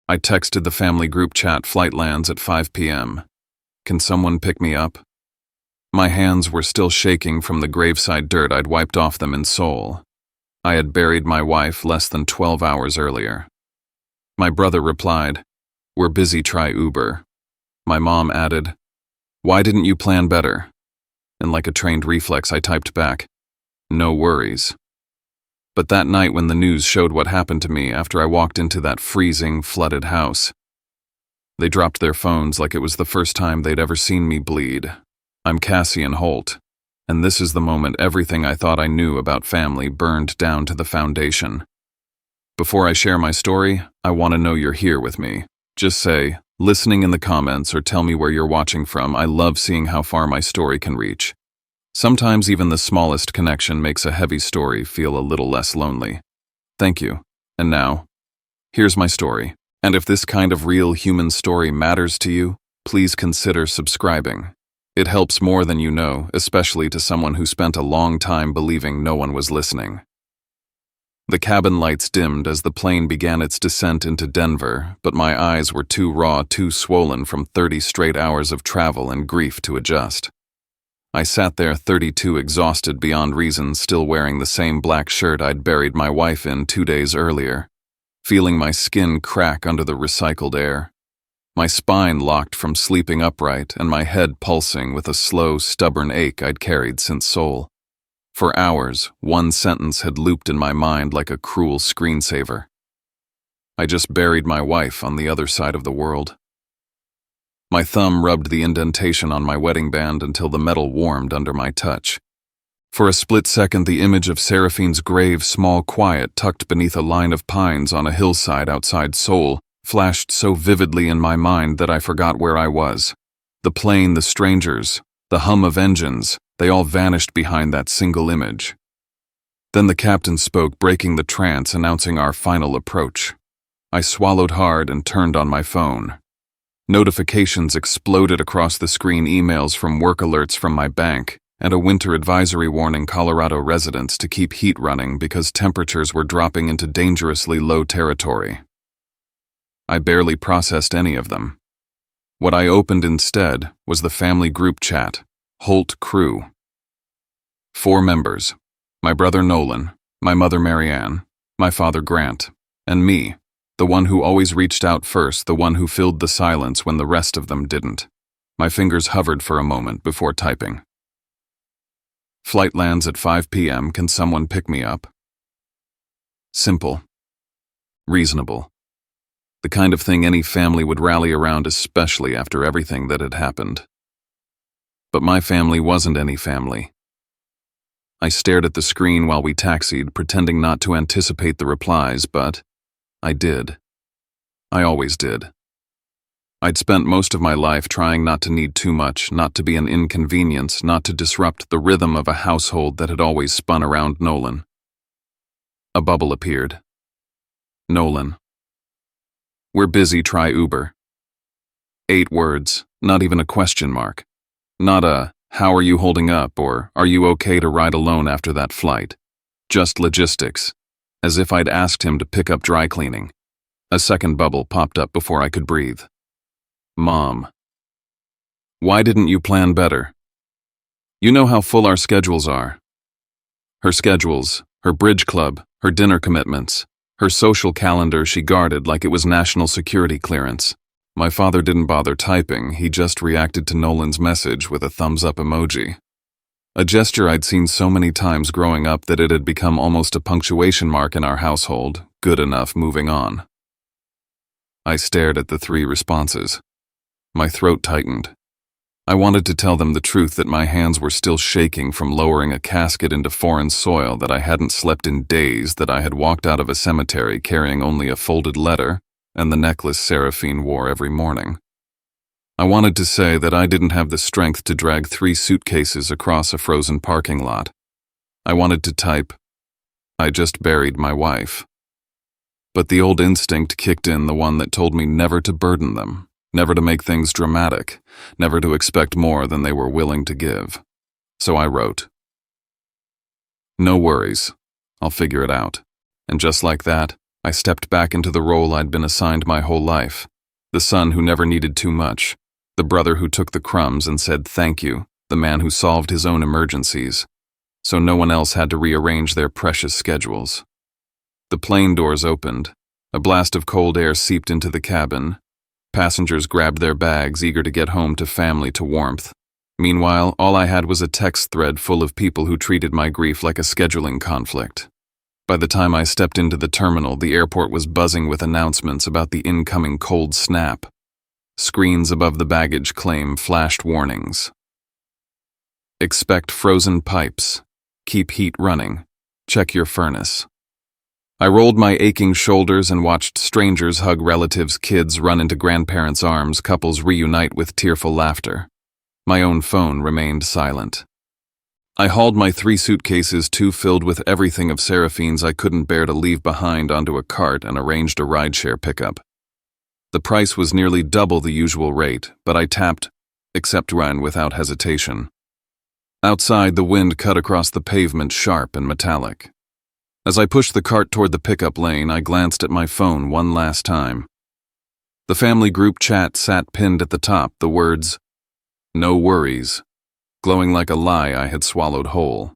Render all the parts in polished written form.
I texted the family group chat flight lands at 5 p.m. Can someone pick me up? My hands were still shaking from the graveside dirt I'd wiped off them in Seoul. I had buried my wife less than 12 hours earlier. My brother replied, "We're busy, try Uber." My mom added, "Why didn't you plan better?" And like a trained reflex, I typed back, "No worries." But that night when the news showed what happened to me after I walked into that freezing, flooded house, they dropped their phones like it was the first time they'd ever seen me bleed. I'm Cassian Holt, and this is the moment everything I thought I knew about family burned down to the foundation. Before I share my story, I want to know you're here with me. Just say, listening in the comments, or tell me where you're watching from. I love seeing how far my story can reach. Sometimes even the smallest connection makes a heavy story feel a little less lonely. Thank you. And now, here's my story. And if this kind of real human story matters to you, please consider subscribing. It helps more than you know, especially to someone who spent a long time believing no one was listening. The cabin lights dimmed as the plane began its descent into Denver, but my eyes were too raw, too swollen from 30 straight hours of travel and grief to adjust. I sat there 32 exhausted beyond reason, still wearing the same black shirt I'd buried my wife in 2 days earlier, feeling my skin crack under the recycled air. My spine locked from sleeping upright and my head pulsing with a slow, stubborn ache I'd carried since Seoul. For hours, one sentence had looped in my mind like a cruel screensaver. I just buried my wife on the other side of the world. My thumb rubbed the indentation on my wedding band until the metal warmed under my touch. For a split second, the image of Seraphine's grave, small, quiet, tucked beneath a line of pines on a hillside outside Seoul, flashed so vividly in my mind that I forgot where I was. The plane, the strangers, the hum of engines, they all vanished behind that single image. Then the captain spoke, breaking the trance, announcing our final approach. I swallowed hard and turned on my phone. Notifications exploded across the screen, emails from work, alerts from my bank, and a winter advisory warning Colorado residents to keep heat running because temperatures were dropping into dangerously low territory. I barely processed any of them. What I opened instead was the family group chat, Holt Crew. 4 members, my brother Nolan, my mother Marianne, my father Grant, and me, the one who always reached out first, the one who filled the silence when the rest of them didn't. My fingers hovered for a moment before typing. Flight lands at 5 p.m. Can someone pick me up? Simple. Reasonable. The kind of thing any family would rally around, especially after everything that had happened. But my family wasn't any family. I stared at the screen while we taxied, pretending not to anticipate the replies, but I did. I always did. I'd spent most of my life trying not to need too much, not to be an inconvenience, not to disrupt the rhythm of a household that had always spun around Nolan. A bubble appeared. Nolan. We're busy, try Uber. 8 words, not even a question mark. Not a, how are you holding up, or are you okay to ride alone after that flight? Just logistics, as if I'd asked him to pick up dry cleaning. A second bubble popped up before I could breathe. Mom. Why didn't you plan better? You know how full our schedules are. Her schedules, her bridge club, her dinner commitments, her social calendar she guarded like it was national security clearance. My father didn't bother typing, he just reacted to Nolan's message with a thumbs-up emoji. A gesture I'd seen so many times growing up that it had become almost a punctuation mark in our household. Good enough, moving on. I stared at the 3 responses. My throat tightened. I wanted to tell them the truth, that my hands were still shaking from lowering a casket into foreign soil, that I hadn't slept in days, that I had walked out of a cemetery carrying only a folded letter and the necklace Seraphine wore every morning. I wanted to say that I didn't have the strength to drag 3 suitcases across a frozen parking lot. I wanted to type, I just buried my wife. But the old instinct kicked in, the one that told me never to burden them, never to make things dramatic, never to expect more than they were willing to give. So I wrote, no worries, I'll figure it out. And just like that, I stepped back into the role I'd been assigned my whole life. The son who never needed too much. The brother who took the crumbs and said thank you. The man who solved his own emergencies, so no one else had to rearrange their precious schedules. The plane doors opened. A blast of cold air seeped into the cabin. Passengers grabbed their bags, eager to get home to family, to warmth. Meanwhile, all I had was a text thread full of people who treated my grief like a scheduling conflict. By the time I stepped into the terminal, the airport was buzzing with announcements about the incoming cold snap. Screens above the baggage claim flashed warnings. Expect frozen pipes. Keep heat running. Check your furnace. I rolled my aching shoulders and watched strangers hug relatives, kids run into grandparents' arms, couples reunite with tearful laughter. My own phone remained silent. I hauled my 3 suitcases, 2 filled with everything of Seraphine's I couldn't bear to leave behind, onto a cart and arranged a rideshare pickup. The price was nearly double the usual rate, but I tapped accept run without hesitation. Outside, the wind cut across the pavement, sharp and metallic. As I pushed the cart toward the pickup lane, I glanced at my phone one last time. The family group chat sat pinned at the top, the words, "No worries," glowing like a lie I had swallowed whole.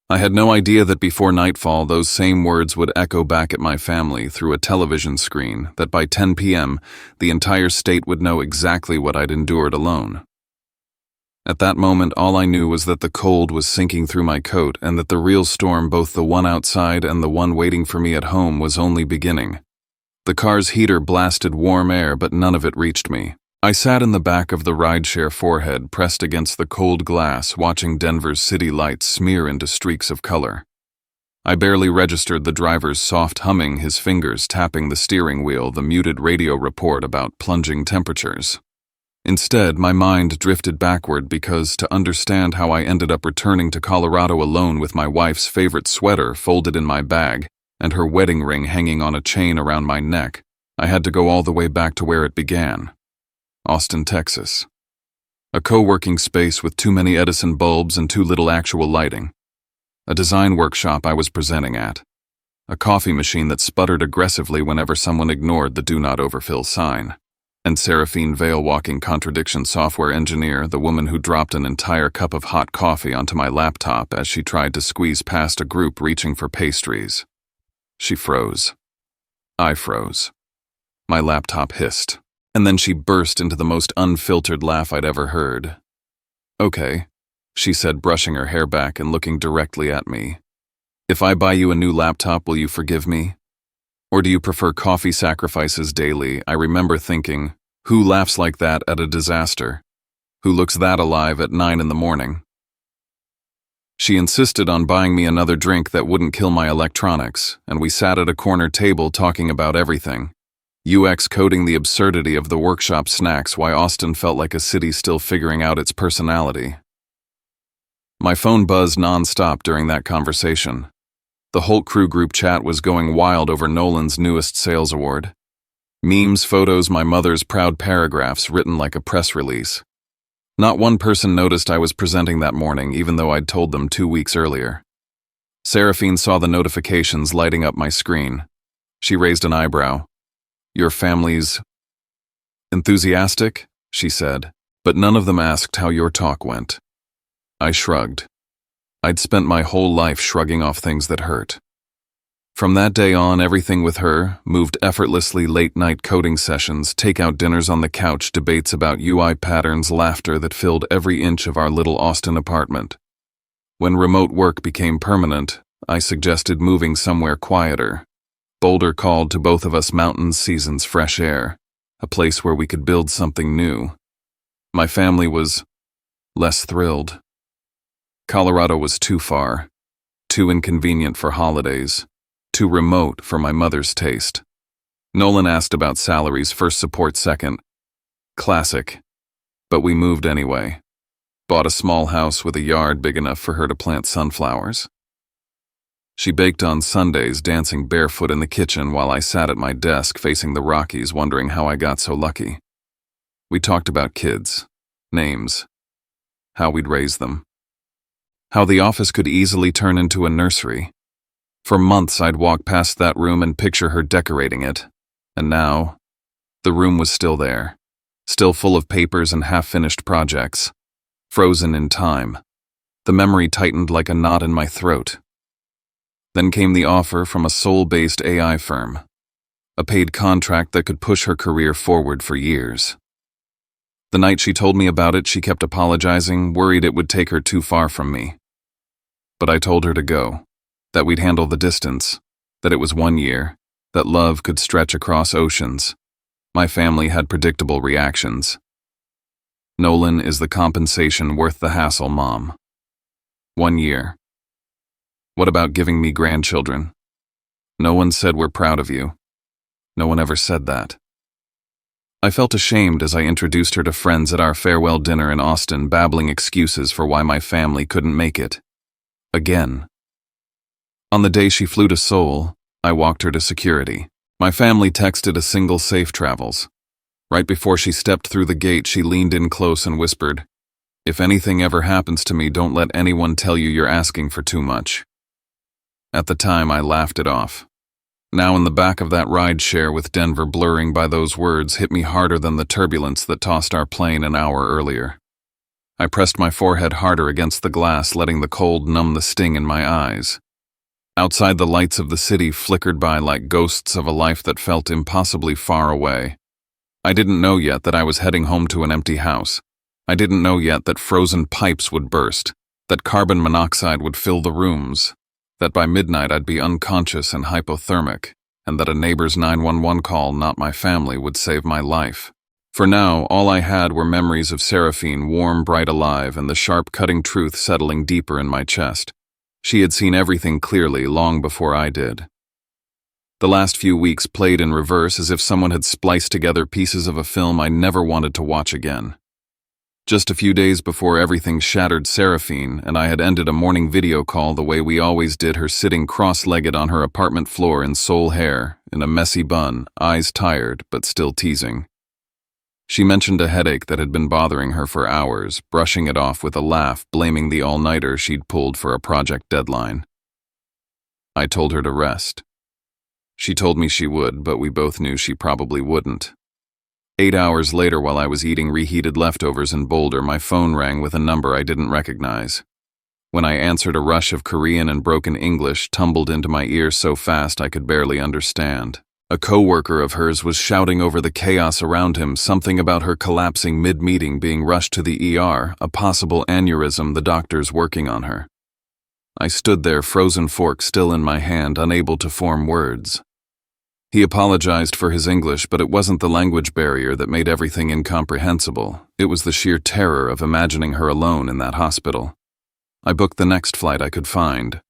I had no idea that before nightfall those same words would echo back at my family through a television screen, that by 10 p.m. the entire state would know exactly what I'd endured alone. At that moment, all I knew was that the cold was sinking through my coat and that the real storm, both the one outside and the one waiting for me at home, was only beginning. The car's heater blasted warm air, but none of it reached me. I sat in the back of the rideshare, forehead pressed against the cold glass, watching Denver's city lights smear into streaks of color. I barely registered the driver's soft humming, his fingers tapping the steering wheel, the muted radio report about plunging temperatures. Instead, my mind drifted backward because, to understand how I ended up returning to Colorado alone with my wife's favorite sweater folded in my bag and her wedding ring hanging on a chain around my neck, I had to go all the way back to where it began. Austin, Texas. A co-working space with too many Edison bulbs and too little actual lighting. A design workshop I was presenting at. A coffee machine that sputtered aggressively whenever someone ignored the "Do Not Overfill" sign. And Seraphine Vale, walking contradiction software engineer, the woman who dropped an entire cup of hot coffee onto my laptop as she tried to squeeze past a group reaching for pastries. She froze. I froze. My laptop hissed. And then she burst into the most unfiltered laugh I'd ever heard. "Okay," she said, brushing her hair back and looking directly at me. "If I buy you a new laptop, will you forgive me? Or do you prefer coffee sacrifices daily?" I remember thinking, who laughs like that at a disaster? Who looks that alive at 9 in the morning? She insisted on buying me another drink that wouldn't kill my electronics, and we sat at a corner table talking about everything. UX coding the absurdity of the workshop snacks, why Austin felt like a city still figuring out its personality. My phone buzzed non-stop during that conversation. The whole crew group chat was going wild over Nolan's newest sales award. Memes, photos, my mother's proud paragraphs written like a press release. Not one person noticed I was presenting that morning, even though I'd told them 2 weeks earlier. Seraphine saw the notifications lighting up my screen. She raised an eyebrow. "Your family's enthusiastic," she said, "but none of them asked how your talk went." I shrugged. I'd spent my whole life shrugging off things that hurt. From that day on, everything with her moved effortlessly: late-night coding sessions, take-out dinners on the couch, debates about UI patterns, laughter that filled every inch of our little Austin apartment. When remote work became permanent, I suggested moving somewhere quieter. Boulder called to both of us: mountains, seasons, fresh air, a place where we could build something new. My family was less thrilled. Colorado was too far, too inconvenient for holidays, too remote for my mother's taste. Nolan asked about salaries first, support second. Classic. But we moved anyway. Bought a small house with a yard big enough for her to plant sunflowers. She baked on Sundays, dancing barefoot in the kitchen while I sat at my desk facing the Rockies, wondering how I got so lucky. We talked about kids, names, how we'd raise them, how the office could easily turn into a nursery. For months I'd walk past that room and picture her decorating it. And now, the room was still there, still full of papers and half-finished projects, frozen in time. The memory tightened like a knot in my throat. Then came the offer from a Seoul-based AI firm, a paid contract that could push her career forward for years. The night she told me about it, she kept apologizing, worried it would take her too far from me. But I told her to go, that we'd handle the distance, that it was 1 year, that love could stretch across oceans. My family had predictable reactions. Nolan is the compensation worth the hassle, Mom. 1 year. What about giving me grandchildren? No one said we're proud of you. No one ever said that. I felt ashamed as I introduced her to friends at our farewell dinner in Austin, babbling excuses for why my family couldn't make it. Again. On the day she flew to Seoul, I walked her to security. My family texted a single safe travels. Right before she stepped through the gate, she leaned in close and whispered, "If anything ever happens to me, don't let anyone tell you you're asking for too much." At the time, I laughed it off. Now in the back of that ride-share with Denver blurring by those words hit me harder than the turbulence that tossed our plane an hour earlier. I pressed my forehead harder against the glass, letting the cold numb the sting in my eyes. Outside, the lights of the city flickered by like ghosts of a life that felt impossibly far away. I didn't know yet that I was heading home to an empty house. I didn't know yet that frozen pipes would burst, that carbon monoxide would fill the rooms, that by midnight I'd be unconscious and hypothermic, and that a neighbor's 911 call, not my family, would save my life. For now, all I had were memories of Seraphine, warm, bright, alive, and the sharp, cutting truth settling deeper in my chest. She had seen everything clearly long before I did. The last few weeks played in reverse, as if someone had spliced together pieces of a film I never wanted to watch again. Just a few days before everything shattered, Seraphine and I had ended a morning video call the way we always did, her sitting cross-legged on her apartment floor in Seoul hair, in a messy bun, eyes tired but still teasing. She mentioned a headache that had been bothering her for hours, brushing it off with a laugh, blaming the all-nighter she'd pulled for a project deadline. I told her to rest. She told me she would, but we both knew she probably wouldn't. 8 hours later, while I was eating reheated leftovers in Boulder, my phone rang with a number I didn't recognize. When I answered, a rush of Korean and broken English tumbled into my ears so fast I could barely understand. A coworker of hers was shouting over the chaos around him, something about her collapsing mid-meeting, being rushed to the ER, a possible aneurysm, the doctors working on her. I stood there, frozen fork still in my hand, unable to form words. He apologized for his English, but it wasn't the language barrier that made everything incomprehensible. It was the sheer terror of imagining her alone in that hospital. I booked the next flight I could find.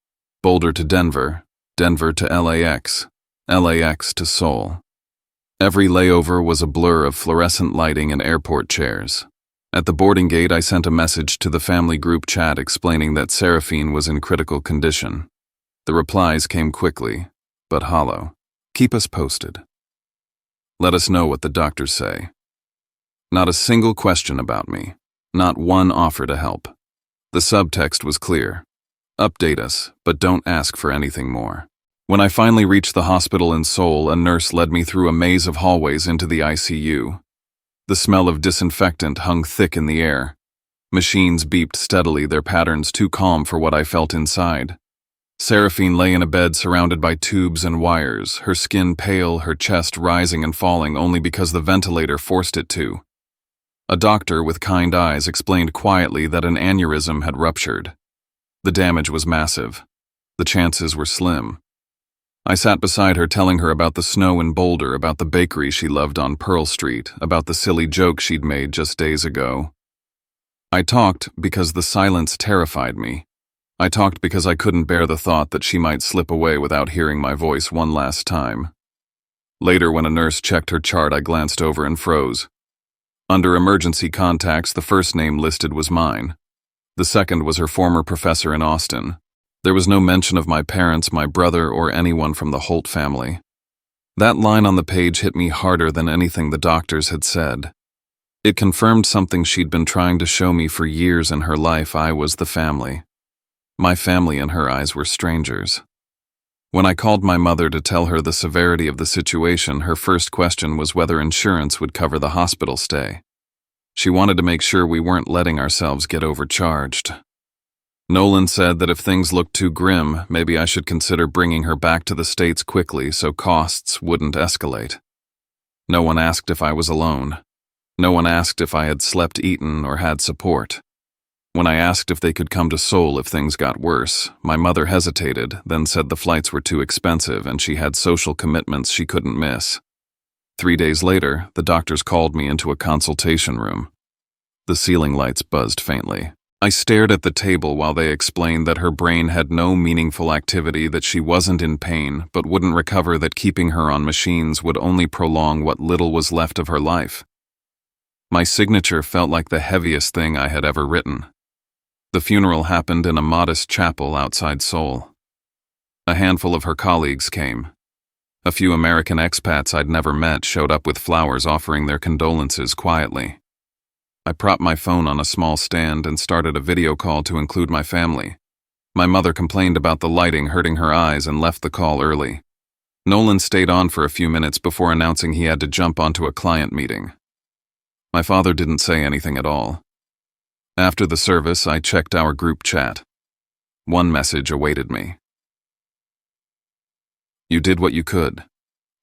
Boulder to Denver, Denver to LAX, LAX to Seoul. Every layover was a blur of fluorescent lighting and airport chairs. At the boarding gate, I sent a message to the family group chat explaining that Seraphine was in critical condition. The replies came quickly, but hollow. Keep us posted. Let us know what the doctors say. Not a single question about me. Not one offer to help. The subtext was clear. Update us, but don't ask for anything more. When I finally reached the hospital in Seoul, a nurse led me through a maze of hallways into the ICU. The smell of disinfectant hung thick in the air. Machines beeped steadily, their patterns too calm for what I felt inside. Seraphine lay in a bed surrounded by tubes and wires, her skin pale, her chest rising and falling only because the ventilator forced it to. A doctor with kind eyes explained quietly that an aneurysm had ruptured. The damage was massive. The chances were slim. I sat beside her, telling her about the snow in Boulder, about the bakery she loved on Pearl Street, about the silly joke she'd made just days ago. I talked because the silence terrified me. I talked because I couldn't bear the thought that she might slip away without hearing my voice one last time. Later, when a nurse checked her chart, I glanced over and froze. Under emergency contacts, the first name listed was mine. The second was her former professor in Austin. There was no mention of my parents, my brother, or anyone from the Holt family. That line on the page hit me harder than anything the doctors had said. It confirmed something she'd been trying to show me for years in her life. I was the family. My family in her eyes were strangers. When I called my mother to tell her the severity of the situation, her first question was whether insurance would cover the hospital stay. She wanted to make sure we weren't letting ourselves get overcharged. Nolan said that if things looked too grim, maybe I should consider bringing her back to the States quickly so costs wouldn't escalate. No one asked if I was alone. No one asked if I had slept, eaten, or had support. When I asked if they could come to Seoul if things got worse, my mother hesitated, then said the flights were too expensive and she had social commitments she couldn't miss. 3 days later, the doctors called me into a consultation room. The ceiling lights buzzed faintly. I stared at the table while they explained that her brain had no meaningful activity, that she wasn't in pain but wouldn't recover, that keeping her on machines would only prolong what little was left of her life. My signature felt like the heaviest thing I had ever written. The funeral happened in a modest chapel outside Seoul. A handful of her colleagues came. A few American expats I'd never met showed up with flowers offering their condolences quietly. I propped my phone on a small stand and started a video call to include my family. My mother complained about the lighting hurting her eyes and left the call early. Nolan stayed on for a few minutes before announcing he had to jump onto a client meeting. My father didn't say anything at all. After the service, I checked our group chat. One message awaited me. "You did what you could.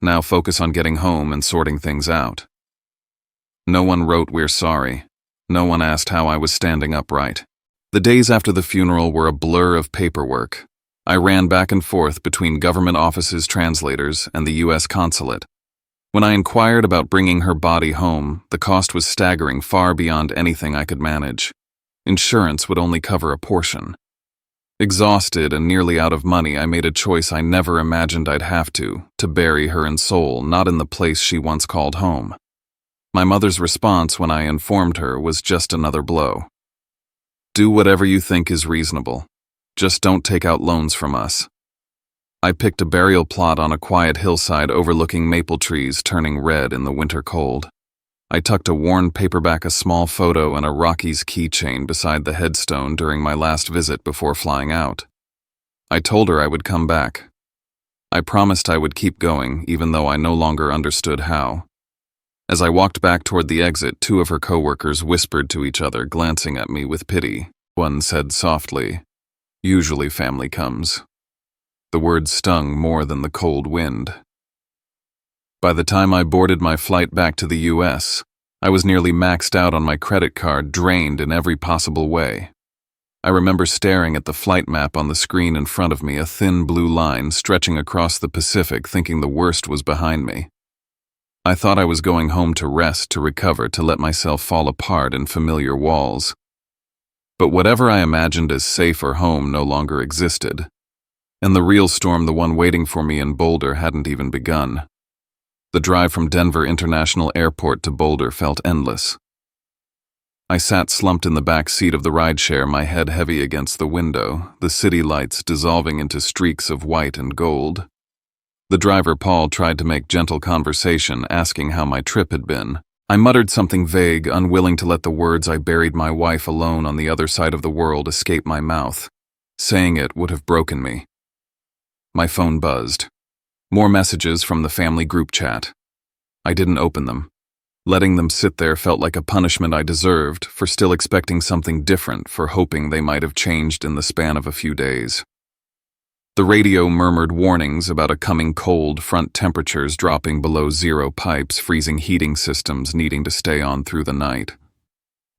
Now focus on getting home and sorting things out." No one wrote "We're sorry." No one asked how I was standing upright. The days after the funeral were a blur of paperwork. I ran back and forth between government offices, translators, and the U.S. consulate. When I inquired about bringing her body home, the cost was staggering, far beyond anything I could manage. Insurance would only cover a portion. Exhausted and nearly out of money, I made a choice I never imagined I'd have to bury her in Seoul, not in the place she once called home. My mother's response when I informed her was just another blow. "Do whatever you think is reasonable. Just don't take out loans from us." I picked a burial plot on a quiet hillside overlooking maple trees turning red in the winter cold. I tucked a worn paperback, a small photo, and a Rockies keychain beside the headstone during my last visit before flying out. I told her I would come back. I promised I would keep going, even though I no longer understood how. As I walked back toward the exit, 2 of her coworkers whispered to each other, glancing at me with pity. One said softly, "Usually family comes." The words stung more than the cold wind. By the time I boarded my flight back to the U.S., I was nearly maxed out on my credit card, drained in every possible way. I remember staring at the flight map on the screen in front of me, a thin blue line stretching across the Pacific, thinking the worst was behind me. I thought I was going home to rest, to recover, to let myself fall apart in familiar walls. But whatever I imagined as safe or home no longer existed. And the real storm, the one waiting for me in Boulder, hadn't even begun. The drive from Denver International Airport to Boulder felt endless. I sat slumped in the back seat of the rideshare, my head heavy against the window, the city lights dissolving into streaks of white and gold. The driver, Paul, tried to make gentle conversation, asking how my trip had been. I muttered something vague, unwilling to let the words "I buried my wife alone on the other side of the world" escape my mouth. Saying it would have broken me. My phone buzzed. More messages from the family group chat. I didn't open them. Letting them sit there felt like a punishment I deserved for still expecting something different, for hoping they might have changed in the span of a few days. The radio murmured warnings about a coming cold front, temperatures dropping below zero, pipes freezing, heating systems needing to stay on through the night.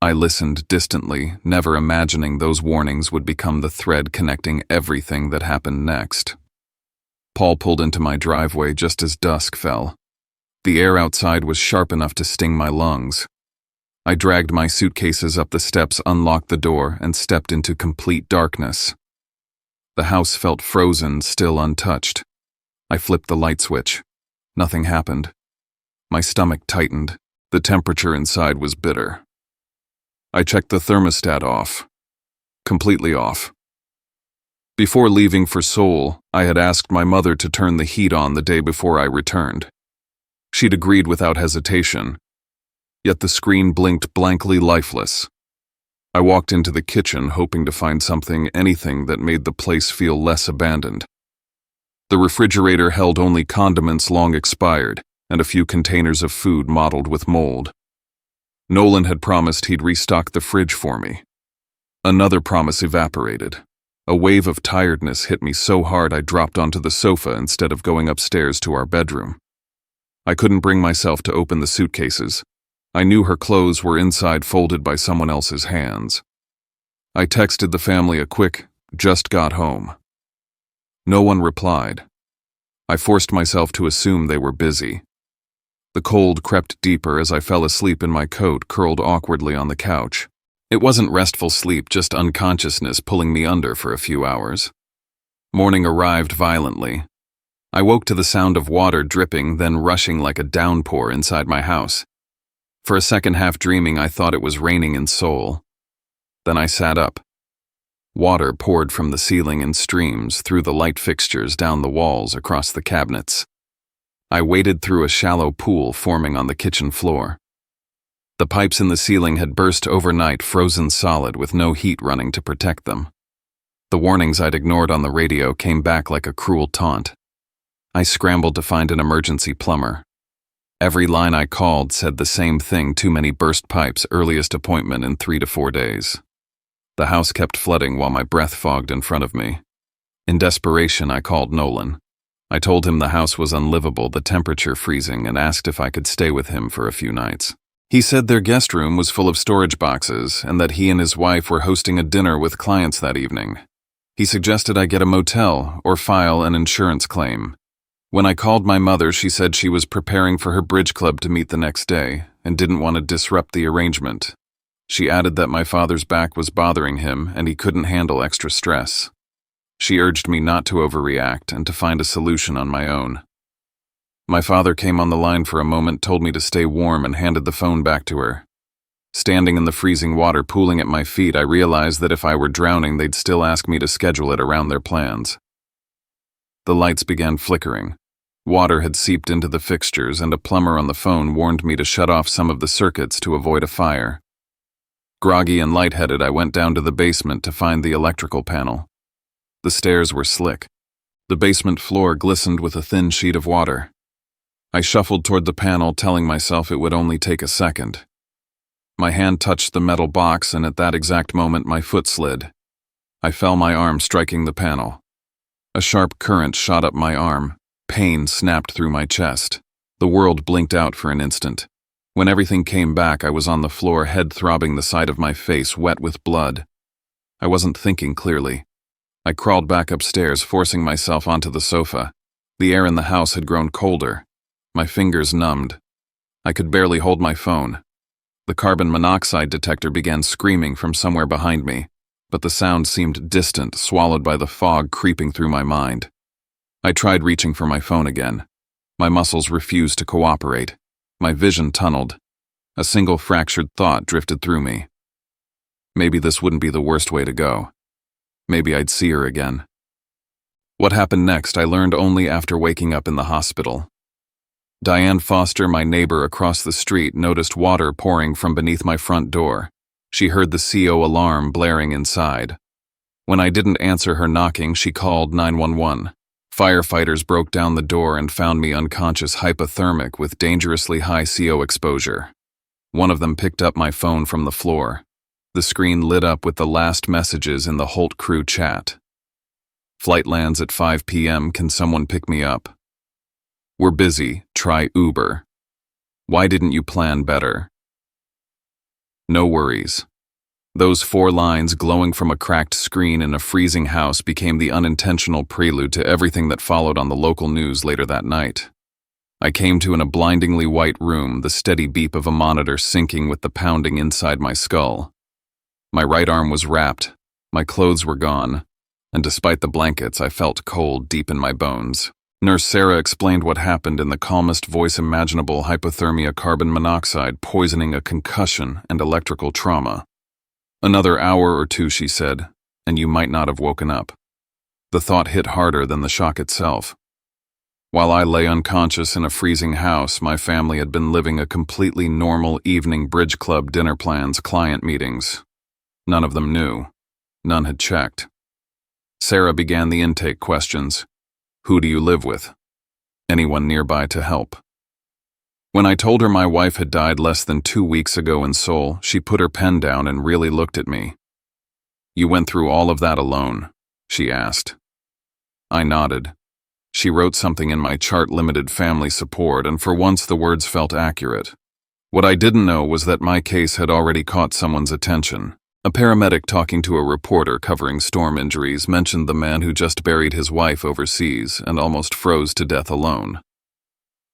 I listened distantly, never imagining those warnings would become the thread connecting everything that happened next. Paul pulled into my driveway just as dusk fell. The air outside was sharp enough to sting my lungs. I dragged my suitcases up the steps, unlocked the door, and stepped into complete darkness. The house felt frozen, still untouched. I flipped the light switch. Nothing happened. My stomach tightened. The temperature inside was bitter. I checked the thermostat off. Completely off. Before leaving for Seoul, I had asked my mother to turn the heat on the day before I returned. She'd agreed without hesitation, yet the screen blinked blankly, lifeless. I walked into the kitchen, hoping to find something, anything that made the place feel less abandoned. The refrigerator held only condiments long expired and a few containers of food mottled with mold. Nolan had promised he'd restock the fridge for me. Another promise evaporated. A wave of tiredness hit me so hard I dropped onto the sofa instead of going upstairs to our bedroom. I couldn't bring myself to open the suitcases. I knew her clothes were inside folded by someone else's hands. I texted the family a quick, "Just got home." No one replied. I forced myself to assume they were busy. The cold crept deeper as I fell asleep in my coat, curled awkwardly on the couch. It wasn't restful sleep, just unconsciousness pulling me under for a few hours. Morning arrived violently. I woke to the sound of water dripping, then rushing like a downpour inside my house. For a second, half dreaming, I thought it was raining in Seoul. Then I sat up. Water poured from the ceiling in streams, through the light fixtures, down the walls, across the cabinets. I waded through a shallow pool forming on the kitchen floor. The pipes in the ceiling had burst overnight, frozen solid with no heat running to protect them. The warnings I'd ignored on the radio came back like a cruel taunt. I scrambled to find an emergency plumber. Every line I called said the same thing: too many burst pipes, earliest appointment in 3 to 4 days. The house kept flooding while my breath fogged in front of me. In desperation, I called Nolan. I told him the house was unlivable, the temperature freezing, and asked if I could stay with him for a few nights. He said their guest room was full of storage boxes and that he and his wife were hosting a dinner with clients that evening. He suggested I get a motel or file an insurance claim. When I called my mother, she said she was preparing for her bridge club to meet the next day and didn't want to disrupt the arrangement. She added that my father's back was bothering him and he couldn't handle extra stress. She urged me not to overreact and to find a solution on my own. My father came on the line for a moment, told me to stay warm, and handed the phone back to her. Standing in the freezing water pooling at my feet, I realized that if I were drowning, they'd still ask me to schedule it around their plans. The lights began flickering. Water had seeped into the fixtures, and a plumber on the phone warned me to shut off some of the circuits to avoid a fire. Groggy and lightheaded, I went down to the basement to find the electrical panel. The stairs were slick. The basement floor glistened with a thin sheet of water. I shuffled toward the panel, telling myself it would only take a second. My hand touched the metal box, and at that exact moment my foot slid. I fell, my arm striking the panel. A sharp current shot up my arm. Pain snapped through my chest. The world blinked out for an instant. When everything came back, I was on the floor, head throbbing, the side of my face wet with blood. I wasn't thinking clearly. I crawled back upstairs, forcing myself onto the sofa. The air in the house had grown colder. My fingers numbed. I could barely hold my phone. The carbon monoxide detector began screaming from somewhere behind me, but the sound seemed distant, swallowed by the fog creeping through my mind. I tried reaching for my phone again. My muscles refused to cooperate. My vision tunneled. A single fractured thought drifted through me. Maybe this wouldn't be the worst way to go. Maybe I'd see her again. What happened next I learned only after waking up in the hospital. Diane Foster, my neighbor across the street, noticed water pouring from beneath my front door. She heard the CO alarm blaring inside. When I didn't answer her knocking, she called 911. Firefighters broke down the door and found me unconscious, hypothermic, with dangerously high CO exposure. One of them picked up my phone from the floor. The screen lit up with the last messages in the Holt crew chat. Flight lands at 5 p.m. Can someone pick me up? We're busy. Try Uber. Why didn't you plan better? No worries. Those 4 lines glowing from a cracked screen in a freezing house became the unintentional prelude to everything that followed on the local news later that night. I came to in a blindingly white room, the steady beep of a monitor syncing with the pounding inside my skull. My right arm was wrapped, my clothes were gone, and despite the blankets, I felt cold deep in my bones. Nurse Sarah explained what happened in the calmest voice imaginable: hypothermia, carbon monoxide, poisoning, a concussion, and electrical trauma. Another hour or 2, she said, and you might not have woken up. The thought hit harder than the shock itself. While I lay unconscious in a freezing house, my family had been living a completely normal evening: bridge club, dinner plans, client meetings. None of them knew. None had checked. Sarah began the intake questions. Who do you live with? Anyone nearby to help? When I told her my wife had died less than 2 weeks ago in Seoul, she put her pen down and really looked at me. You went through all of that alone? She asked. I nodded. She wrote something in my chart-limited family support, and for once the words felt accurate. What I didn't know was that my case had already caught someone's attention. A paramedic talking to a reporter covering storm injuries mentioned the man who just buried his wife overseas and almost froze to death alone.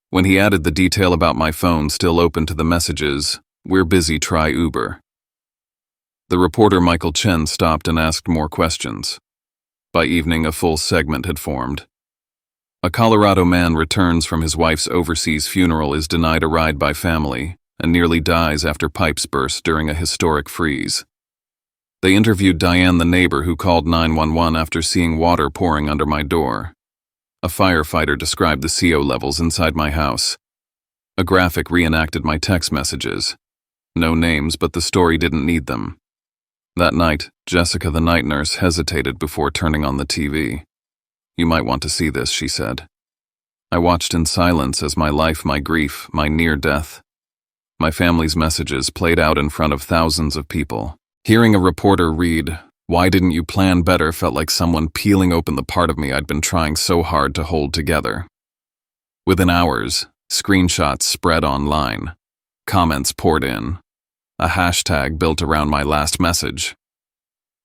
When he added the detail about my phone still open to the messages, "We're busy, try Uber." The reporter Michael Chen stopped and asked more questions. By evening, a full segment had formed. A Colorado man returns from his wife's overseas funeral, is denied a ride by family, and nearly dies after pipes burst during a historic freeze. They interviewed Diane, the neighbor who called 911 after seeing water pouring under my door. A firefighter described the CO levels inside my house. A graphic reenacted my text messages. No names, but the story didn't need them. That night, Jessica, the night nurse, hesitated before turning on the TV. You might want to see this, she said. I watched in silence as my life, my grief, my near death, my family's messages played out in front of thousands of people. Hearing a reporter read, "Why didn't you plan better?" felt like someone peeling open the part of me I'd been trying so hard to hold together. Within hours, screenshots spread online. Comments poured in. A hashtag built around my last message.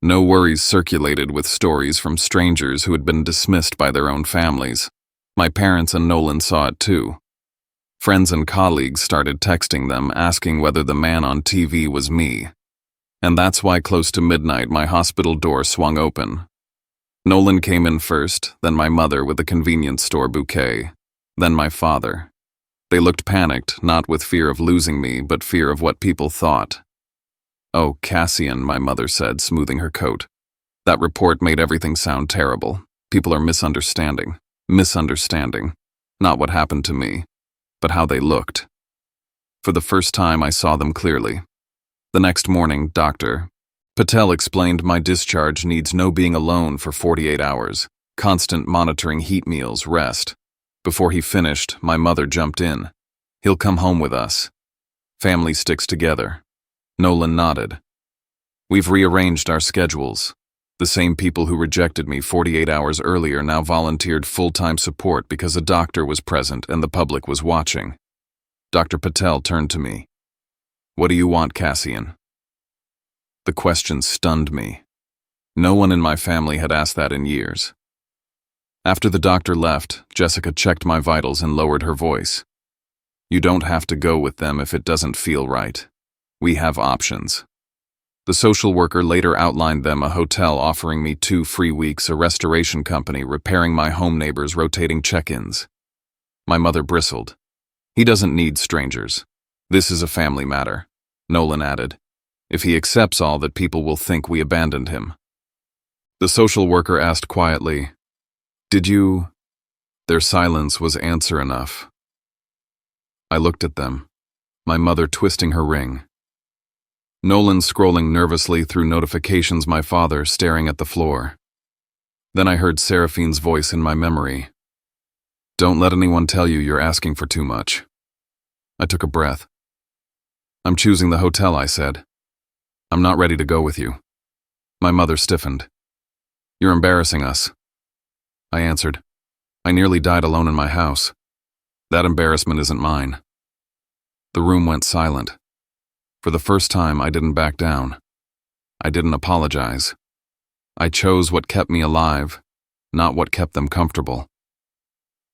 No worries circulated with stories from strangers who had been dismissed by their own families. My parents and Nolan saw it too. Friends and colleagues started texting them, asking whether the man on TV was me. And that's why close to midnight my hospital door swung open. Nolan came in first, then my mother with a convenience store bouquet, then my father. They looked panicked, not with fear of losing me, but fear of what people thought. "Oh, Cassian," my mother said, smoothing her coat. "That report made everything sound terrible. People are misunderstanding. Misunderstanding. Not what happened to me, but how they looked." For the first time, I saw them clearly. The next morning, Dr. Patel explained my discharge needs no being alone for 48 hours, constant monitoring, heat meals, rest. Before he finished, my mother jumped in. "He'll come home with us. Family sticks together." Nolan nodded. "We've rearranged our schedules. The same people who rejected me 48 hours earlier now volunteered full-time support because a doctor was present and the public was watching." Dr. Patel turned to me. "What do you want, Cassian?" The question stunned me. No one in my family had asked that in years. After the doctor left, Jessica checked my vitals and lowered her voice. "You don't have to go with them if it doesn't feel right. We have options." The social worker later outlined them: a hotel offering me 2 free weeks, a restoration company repairing my home neighbor's rotating check-ins. My mother bristled. "He doesn't need strangers. This is a family matter," Nolan added. "If he accepts all that, people will think we abandoned him." The social worker asked quietly, "Did you—" Their silence was answer enough. I looked at them, my mother twisting her ring. Nolan scrolling nervously through notifications, my father staring at the floor. Then I heard Seraphine's voice in my memory. "Don't let anyone tell you you're asking for too much." I took a breath. "I'm choosing the hotel," I said. "I'm not ready to go with you." My mother stiffened. "You're embarrassing us." I answered. "I nearly died alone in my house. That embarrassment isn't mine." The room went silent. For the first time, I didn't back down. I didn't apologize. I chose what kept me alive, not what kept them comfortable.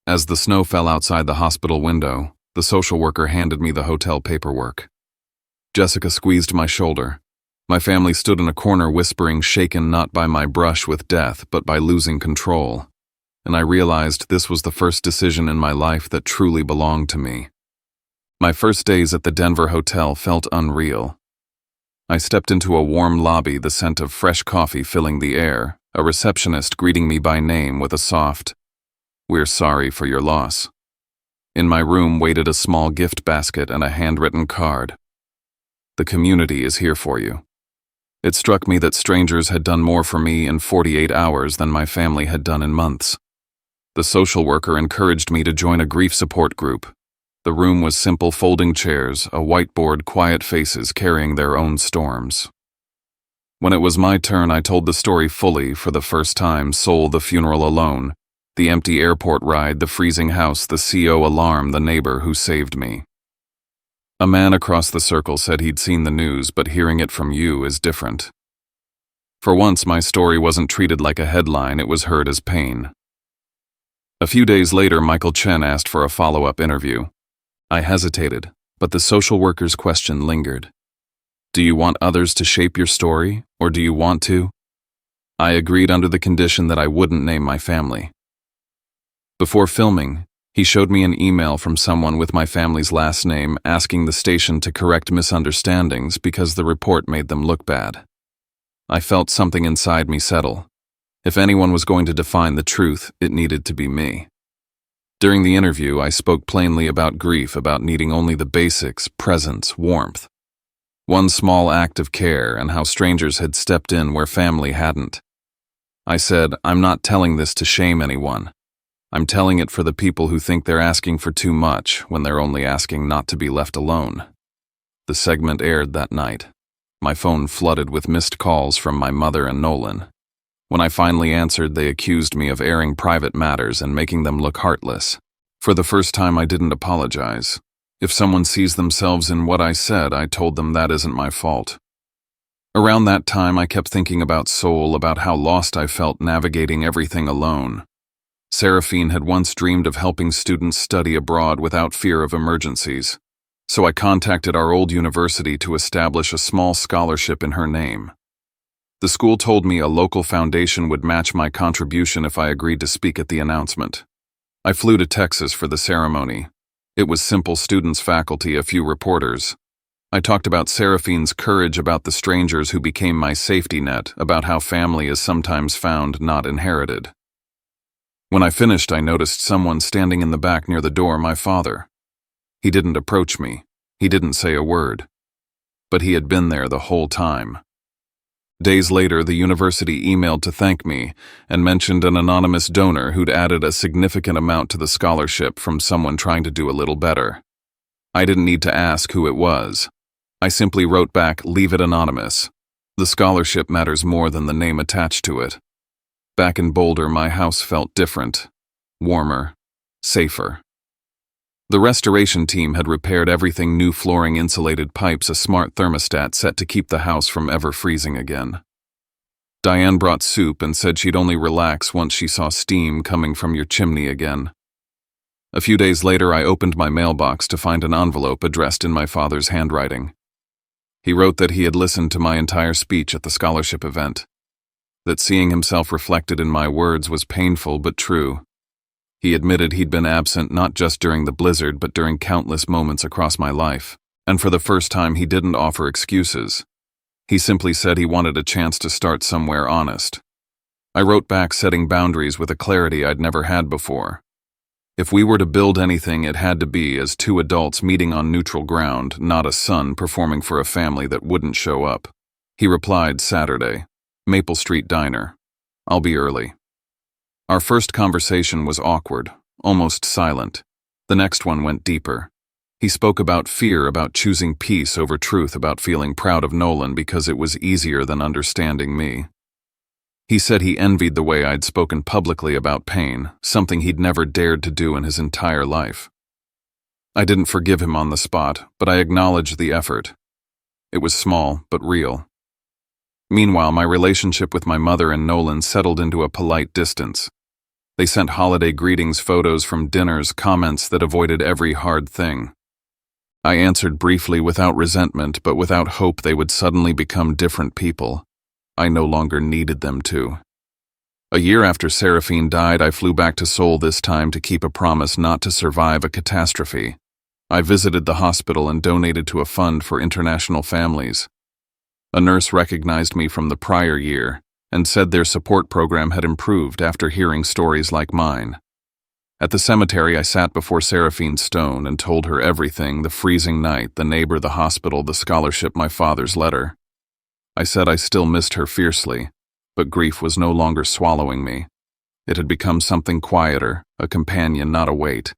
As the snow fell outside the hospital window, the social worker handed me the hotel paperwork. Jessica squeezed my shoulder. My family stood in a corner whispering, shaken not by my brush with death, but by losing control. And I realized this was the first decision in my life that truly belonged to me. My first days at the Denver hotel felt unreal. I stepped into a warm lobby, the scent of fresh coffee filling the air, a receptionist greeting me by name with a soft, "We're sorry for your loss." In my room waited a small gift basket and a handwritten card. "The community is here for you." It struck me that strangers had done more for me in 48 hours than my family had done in months. The social worker encouraged me to join a grief support group. The room was simple folding chairs, a whiteboard, quiet faces carrying their own storms. When it was my turn, I told the story fully for the first time, soul, the funeral alone, the empty airport ride, the freezing house, the CO alarm, the neighbor who saved me. A man across the circle said he'd seen the news, but hearing it from you is different. For once, my story wasn't treated like a headline, it was heard as pain. A few days later, Michael Chen asked for a follow-up interview. I hesitated, but the social worker's question lingered. Do you want others to shape your story, or do you want to? I agreed under the condition that I wouldn't name my family. Before filming, he showed me an email from someone with my family's last name asking the station to correct misunderstandings because the report made them look bad. I felt something inside me settle. If anyone was going to define the truth, it needed to be me. During the interview, I spoke plainly about grief, about needing only the basics, presence, warmth. One small act of care, and how strangers had stepped in where family hadn't. I said, I'm not telling this to shame anyone. I'm telling it for the people who think they're asking for too much when they're only asking not to be left alone. The segment aired that night. My phone flooded with missed calls from my mother and Nolan. When I finally answered, they accused me of airing private matters and making them look heartless. For the first time, I didn't apologize. If someone sees themselves in what I said, I told them that isn't my fault. Around that time, I kept thinking about Soul, about how lost I felt navigating everything alone. Seraphine had once dreamed of helping students study abroad without fear of emergencies, so I contacted our old university to establish a small scholarship in her name. The school told me a local foundation would match my contribution if I agreed to speak at the announcement. I flew to Texas for the ceremony. It was simple: students, faculty, a few reporters. I talked about Seraphine's courage, about the strangers who became my safety net, about how family is sometimes found, not inherited. When I finished, I noticed someone standing in the back near the door, my father. He didn't approach me. He didn't say a word. But he had been there the whole time. Days later, the university emailed to thank me and mentioned an anonymous donor who'd added a significant amount to the scholarship from someone trying to do a little better. I didn't need to ask who it was. I simply wrote back, "Leave it anonymous. The scholarship matters more than the name attached to it." Back in Boulder, my house felt different, warmer, safer. The restoration team had repaired everything: new flooring, insulated pipes, a smart thermostat set to keep the house from ever freezing again. Diane brought soup and said she'd only relax once she saw steam coming from your chimney again. A few days later, I opened my mailbox to find an envelope addressed in my father's handwriting. He wrote that he had listened to my entire speech at the scholarship event, that seeing himself reflected in my words was painful but true. He admitted he'd been absent not just during the blizzard but during countless moments across my life, and for the first time he didn't offer excuses. He simply said he wanted a chance to start somewhere honest. I wrote back, setting boundaries with a clarity I'd never had before. If we were to build anything, it had to be as two adults meeting on neutral ground, not a son performing for a family that wouldn't show up. He replied, "Saturday, Maple Street Diner. I'll be early." Our first conversation was awkward, almost silent. The next one went deeper. He spoke about fear, about choosing peace over truth, about feeling proud of Nolan because it was easier than understanding me. He said he envied the way I'd spoken publicly about pain, something he'd never dared to do in his entire life. I didn't forgive him on the spot, but I acknowledged the effort. It was small, but real. Meanwhile, my relationship with my mother and Nolan settled into a polite distance. They sent holiday greetings, photos from dinners, comments that avoided every hard thing. I answered briefly, without resentment, but without hope they would suddenly become different people. I no longer needed them to. A year after Seraphine died, I flew back to Seoul, this time to keep a promise not to survive a catastrophe. I visited the hospital and donated to a fund for international families. A nurse recognized me from the prior year and said their support program had improved after hearing stories like mine. At the cemetery, I sat before Seraphine's stone and told her everything: the freezing night, the neighbor, the hospital, the scholarship, my father's letter. I said I still missed her fiercely, but grief was no longer swallowing me. It had become something quieter, a companion, not a weight.